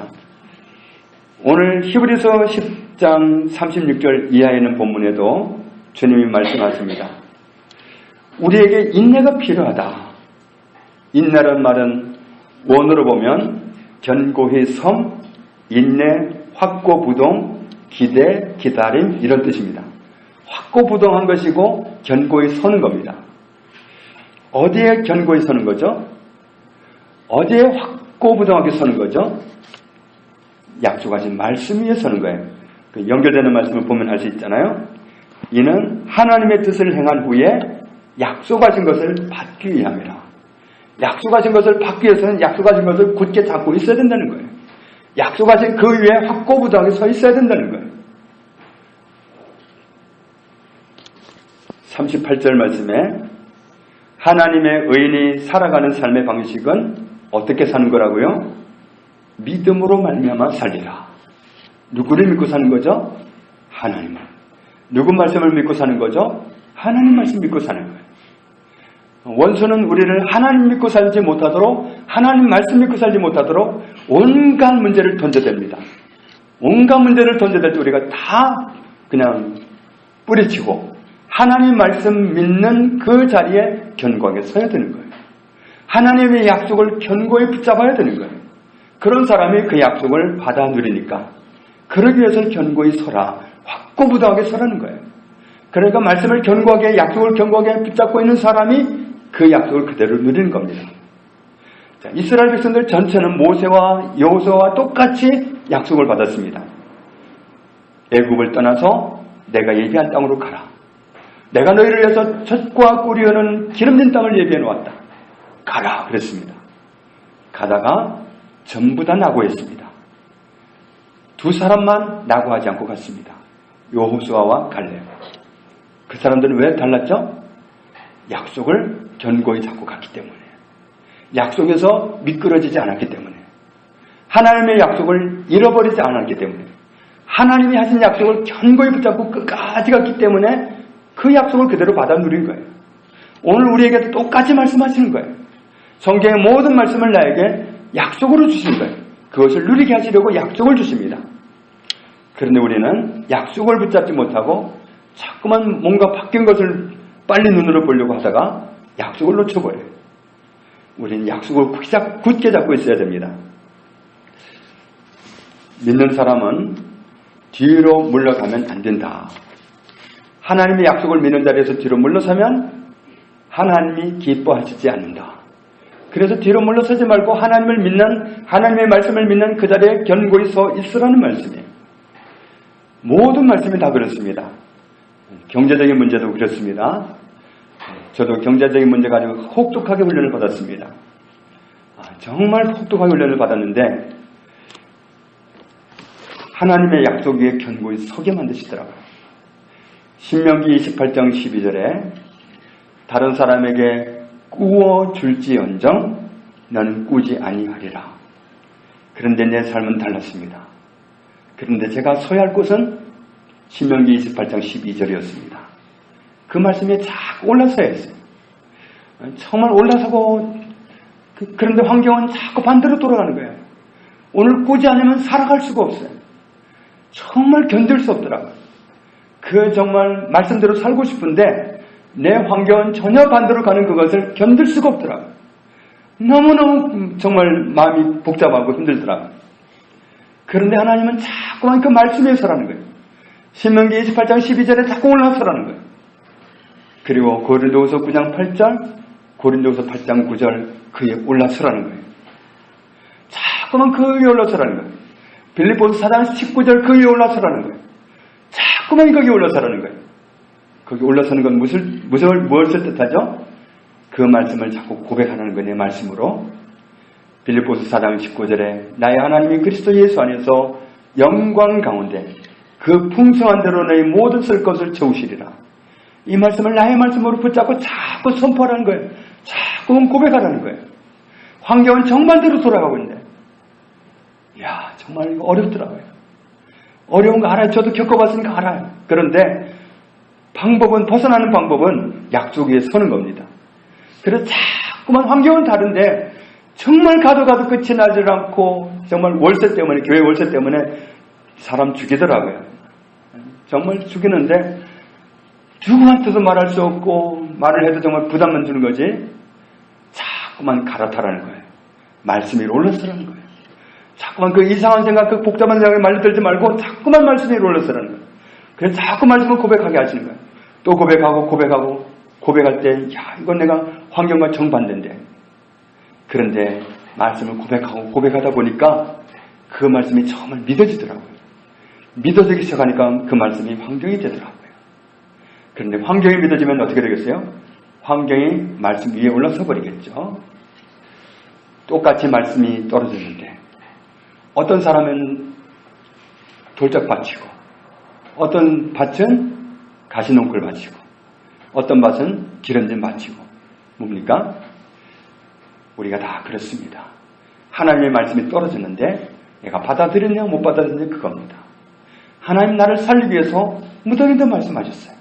오늘 히브리서 10장 36절 이하에 있는 본문에도 주님이 말씀하십니다. 우리에게 인내가 필요하다. 인내란 말은 원어로 보면 견고히 섬, 인내, 확고부동, 기대, 기다림 이런 뜻입니다. 확고부동한 것이고 견고히 서는 겁니다. 어디에 견고히 서는 거죠? 어디에 확고부동하게 서는 거죠? 약속하신 말씀 위에 서는 거예요. 그 연결되는 말씀을 보면 알 수 있잖아요. 이는 하나님의 뜻을 행한 후에 약속하신 것을 받기 위함이라. 약속하신 것을 받기 위해서는 약속하신 것을 굳게 잡고 있어야 된다는 거예요. 약속하신 그 위에 확고부동하게 서 있어야 된다는 거예요. 38절 말씀에 하나님의 의인이 살아가는 삶의 방식은 어떻게 사는 거라고요? 믿음으로 말미암아 살리라. 누구를 믿고 사는 거죠? 하나님을. 누구 말씀을 믿고 사는 거죠? 하나님 말씀 믿고 사는 거예요. 원수는 우리를 하나님 믿고 살지 못하도록, 하나님 말씀 믿고 살지 못하도록 온갖 문제를 던져댑니다. 온갖 문제를 던져댈 때 우리가 다 그냥 뿌리치고 하나님 말씀 믿는 그 자리에 견고하게 서야 되는 거예요. 하나님의 약속을 견고히 붙잡아야 되는 거예요. 그런 사람이 그 약속을 받아 누리니까 그러기 위해서 견고히 서라, 확고부동하게 서라는 거예요. 그러니까 말씀을 견고하게, 약속을 견고하게 붙잡고 있는 사람이 그 약속을 그대로 누리는 겁니다. 자, 이스라엘 백성들 전체는 모세와 여호수아와 똑같이 약속을 받았습니다. 애굽을 떠나서 내가 예비한 땅으로 가라. 내가 너희를 위해서 젖과 꿀이 흐르는 기름진 땅을 예비해 놓았다. 가라 그랬습니다. 가다가 전부 다 낙오했습니다. 두 사람만 낙오하지 않고 갔습니다. 여호수아와 갈렙. 그 사람들은 왜 달랐죠? 약속을 견고히 잡고 갔기 때문에, 약속에서 미끄러지지 않았기 때문에, 하나님의 약속을 잃어버리지 않았기 때문에, 하나님이 하신 약속을 견고히 붙잡고 끝까지 갔기 때문에 그 약속을 그대로 받아 누린 거예요. 오늘 우리에게도 똑같이 말씀하시는 거예요. 성경의 모든 말씀을 나에게 약속으로 주신 거예요. 그것을 누리게 하시려고 약속을 주십니다. 그런데 우리는 약속을 붙잡지 못하고 자꾸만 뭔가 바뀐 것을 빨리 눈으로 보려고 하다가 약속을 놓쳐버려요. 우리는 약속을 굳게 잡고 있어야 됩니다. 믿는 사람은 뒤로 물러가면 안 된다. 하나님의 약속을 믿는 자리에서 뒤로 물러서면 하나님이 기뻐하시지 않는다. 그래서 뒤로 물러서지 말고 하나님을 믿는, 하나님의 말씀을 믿는 그 자리에 견고히 서 있으라는 말씀이에요. 모든 말씀이 다 그렇습니다. 경제적인 문제도 그렇습니다. 저도 경제적인 문제 가지고 혹독하게 훈련을 받았습니다. 정말 혹독하게 훈련을 받았는데 하나님의 약속 위에 견고히 서게 만드시더라고요. 신명기 28장 12절에 다른 사람에게 꾸어줄지언정 너는 꾸지 아니하리라. 그런데 내 삶은 달랐습니다. 그런데 제가 서야 할 곳은 신명기 28장 12절이었습니다. 그 말씀에 자꾸 올라서야 했어요. 정말 올라서고 그런데 환경은 자꾸 반대로 돌아가는 거예요. 오늘 꾸지 않으면 살아갈 수가 없어요. 정말 견딜 수 없더라고요. 그 정말 말씀대로 살고 싶은데 내 환경은 전혀 반대로 가는 그것을 견딜 수가 없더라고요. 너무너무 정말 마음이 복잡하고 힘들더라고요. 그런데 하나님은 자꾸만 그 말씀 위에 서라는 거예요. 신명기 28장 12절에 자꾸 올라서라는 거예요. 그리고 고린도후서 9장 8절, 고린도후서 8장 9절 그에 올라서라는 거예요. 자꾸만 그 위에 올라서라는 거예요. 빌립보서 4장 19절 그 위에 올라서라는 거예요. 자꾸만 거기 올라서라는 거예요. 거기 올라서는 건 무엇을 뜻하죠? 그 말씀을 자꾸 고백하는 거예요. 내 말씀으로. 빌립보서 4장 19절에 나의 하나님이 그리스도 예수 안에서 영광 가운데 그 풍성한 대로 너희 모든 쓸 것을 채우시리라. 이 말씀을 나의 말씀으로 붙잡고 자꾸 선포하라는 거예요. 자꾸 고백하라는 거예요. 환경은 정반대로 돌아가고 있는데 이야 정말 이거 어렵더라고요. 어려운 거 알아요. 저도 겪어봤으니까 알아요. 그런데 방법은, 벗어나는 방법은 약속 위에 서는 겁니다. 그래서 자꾸만 환경은 다른데 정말 가도 끝이 나질 않고 정말 월세 때문에, 교회 월세 때문에 사람 죽이더라고요. 정말 죽이는데 누구한테도 말할 수 없고 말을 해도 정말 부담만 주는 거지 자꾸만 갈아타라는 거예요. 말씀 위로 올라서라는 거예요. 자꾸만 그 이상한 생각, 그 복잡한 생각에 말려들지 말고 자꾸만 말씀 위로 올라서라는 거예요. 그래서 자꾸 말씀을 고백하게 하시는 거예요. 또 고백할 때 야, 이건 내가 환경과 정반대인데, 그런데 말씀을 고백하다 보니까 그 말씀이 정말 믿어지더라고요. 믿어지기 시작하니까 그 말씀이 환경이 되더라고요. 그런데 환경이 믿어지면 어떻게 되겠어요? 환경이 말씀 위에 올라서 버리겠죠. 똑같이 말씀이 떨어졌는데 어떤 사람은 돌짝밭이고 어떤 밭은 가시농굴 밭이고 어떤 밭은 기름진 밭이고 뭡니까? 우리가 다 그렇습니다. 하나님의 말씀이 떨어졌는데 내가 받아들였냐 못 받아들였냐 그겁니다. 하나님 나를 살리기 위해서 무더기도 말씀하셨어요.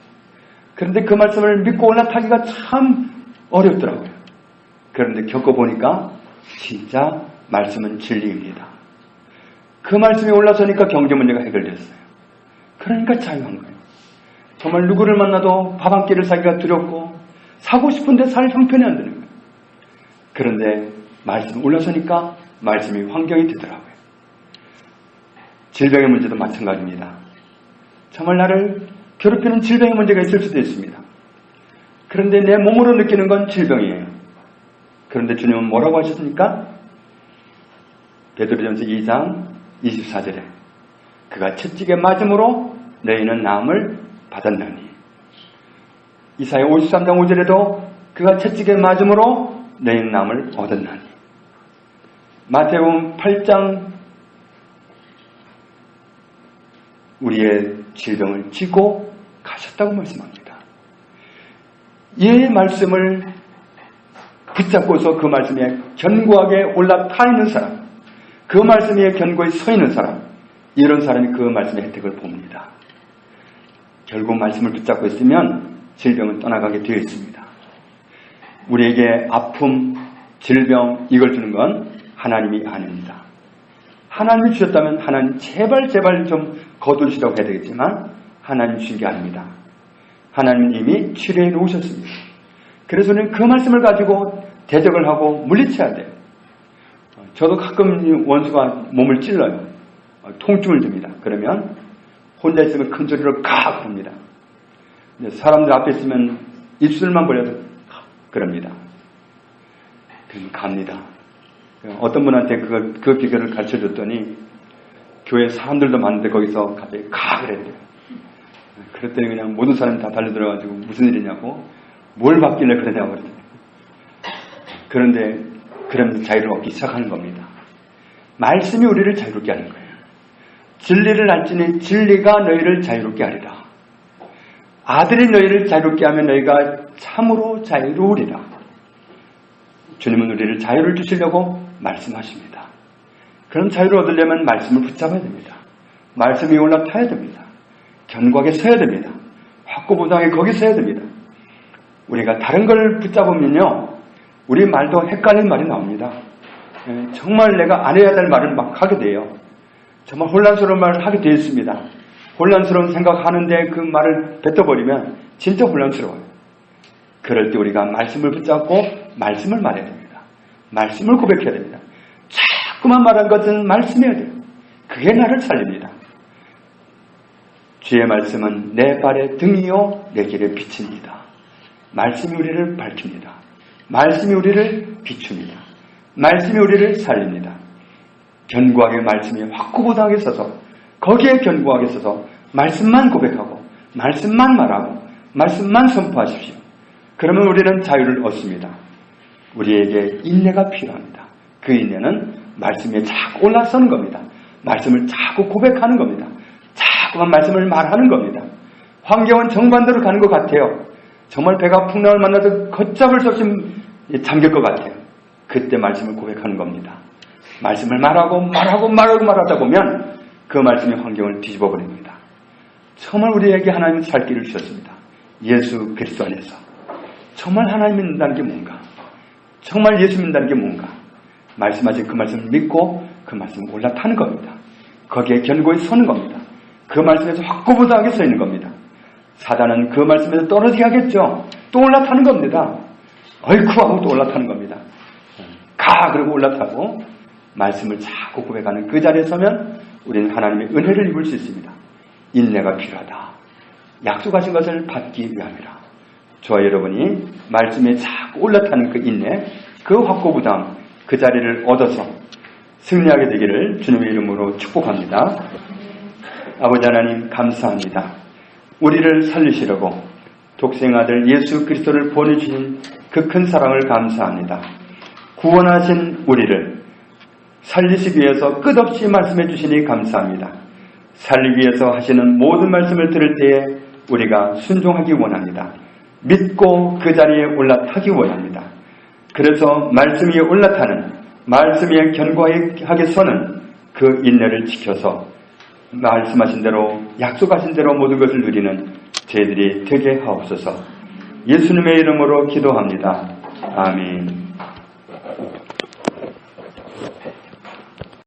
그런데 그 말씀을 믿고 올라타기가 참 어렵더라고요. 그런데 겪어보니까 진짜 말씀은 진리입니다. 그 말씀이 올라서니까 경제 문제가 해결됐어요. 그러니까 자유한 거예요. 정말 누구를 만나도 밥 한 끼를 사기가 두렵고 사고 싶은데 살 형편이 안 되는 거예요. 그런데 말씀이 올라서니까 말씀이 환경이 되더라고요. 질병의 문제도 마찬가지입니다. 정말 나를 괴롭히는 질병의 문제가 있을 수도 있습니다. 그런데 내 몸으로 느끼는 건 질병이에요. 그런데 주님은 뭐라고 하셨습니까? 베드로전서 2장 24절에 그가 채찍에 맞음으로 너희는 나음을 받았나니, 이사야 53장 5절에도 그가 채찍에 맞음으로 너희는 나음을 얻었나니, 마태복음 8장 우리의 질병을 지고 가셨다고 말씀합니다. 이 말씀을 붙잡고서 그 말씀에 견고하게 올라타 있는 사람, 그 말씀에 견고히 서 있는 사람, 이런 사람이 그 말씀의 혜택을 봅니다. 결국 말씀을 붙잡고 있으면 질병은 떠나가게 되어 있습니다. 우리에게 아픔, 질병 이걸 주는 건 하나님이 아닙니다. 하나님이 주셨다면 하나님 제발 좀 거두시라고 해야 되겠지만 하나님 주신 게 아닙니다. 하나님은 이미 치료해 놓으셨습니다. 그래서 우리는 그 말씀을 가지고 대적을 하고 물리쳐야 돼요. 저도 가끔 원수가 몸을 찔러요. 통증을 줍니다. 그러면 혼자 있으면 큰 소리로 칵 합니다. 사람들 앞에 있으면 입술만 벌려서 그럽니다. 그럼 갑니다. 어떤 분한테 그 비결을 가르쳐줬더니 교회 사람들도 많은데 거기서 갑자기 칵 그랬대요. 그랬더니 그냥 모든 사람이 다 달려들어가지고 무슨 일이냐고, 뭘 받길래 그러냐고 그러더니, 그런데 그럼 자유를 얻기 시작하는 겁니다. 말씀이 우리를 자유롭게 하는 거예요. 진리를 알지니 진리가 너희를 자유롭게 하리라. 아들이 너희를 자유롭게 하면 너희가 참으로 자유로우리라. 주님은 우리를 자유를 주시려고 말씀하십니다. 그런 자유를 얻으려면 말씀을 붙잡아야 됩니다. 말씀 위에 올라타야 됩니다. 견고하게 서야 됩니다. 확고부당하게 거기 서야 됩니다. 우리가 다른 걸 붙잡으면요, 우리 말도 헷갈리는 말이 나옵니다. 정말 내가 안 해야 될 말을 막 하게 돼요. 정말 혼란스러운 말을 하게 되어 있습니다. 혼란스러운 생각하는데 그 말을 뱉어버리면 진짜 혼란스러워요. 그럴 때 우리가 말씀을 붙잡고 말씀을 말해야 됩니다. 말씀을 고백해야 됩니다. 자꾸만 말한 것은 말씀해야 돼요. 그게 나를 살립니다. 주의 말씀은 내 발의 등이요 내 길의 빛입니다. 말씀이 우리를 밝힙니다. 말씀이 우리를 비춥니다. 말씀이 우리를 살립니다. 견고하게 말씀이 확고부당하게 서서 거기에 견고하게 서서 말씀만 고백하고 말씀만 말하고 말씀만 선포하십시오. 그러면 우리는 자유를 얻습니다. 우리에게 인내가 필요합니다. 그 인내는 말씀에 자꾸 올라서는 겁니다. 말씀을 자꾸 고백하는 겁니다. 자꾸만 말씀을 말하는 겁니다. 환경은 정반대로 가는 것 같아요. 정말 배가 풍랑을 만나서 걷잡을 수 없이 잠길 것 같아요. 그때 말씀을 고백하는 겁니다. 말씀을 말하다 보면 그 말씀이 환경을 뒤집어 버립니다. 정말 우리에게 하나님은 살 길을 주셨습니다. 예수 그리스도 안에서. 정말 하나님 믿는다는 게 뭔가? 정말 예수 믿는다는 게 뭔가? 말씀하신 그 말씀을 믿고 그 말씀을 올라타는 겁니다. 거기에 견고히 서는 겁니다. 그 말씀에서 확고부동하게 서 있는 겁니다. 사단은 그 말씀에서 떨어지게 하겠죠. 또 올라타는 겁니다. 어이쿠 하고 또 올라타는 겁니다. 가! 그러고 올라타고 말씀을 자꾸 고백하는 그 자리에 서면 우리는 하나님의 은혜를 입을 수 있습니다. 인내가 필요하다. 약속하신 것을 받기 위함이라. 저와 여러분이 말씀에 자꾸 올라타는 그 인내, 그 확고부담, 그 자리를 얻어서 승리하게 되기를 주님의 이름으로 축복합니다. 아버지 하나님 감사합니다. 우리를 살리시려고 독생아들 예수 그리스도를 보내주신 그 큰 사랑을 감사합니다. 구원하신 우리를 살리시기 위해서 끝없이 말씀해 주시니 감사합니다. 살리기 위해서 하시는 모든 말씀을 들을 때에 우리가 순종하기 원합니다. 믿고 그 자리에 올라타기 원합니다. 그래서 말씀 위에 올라타는, 말씀 위에 견고하게 서는 그 인내를 지켜서 말씀하신 대로, 약속하신 대로 모든 것을 누리는 저희들이 되게 하옵소서. 예수님의 이름으로 기도합니다. 아멘.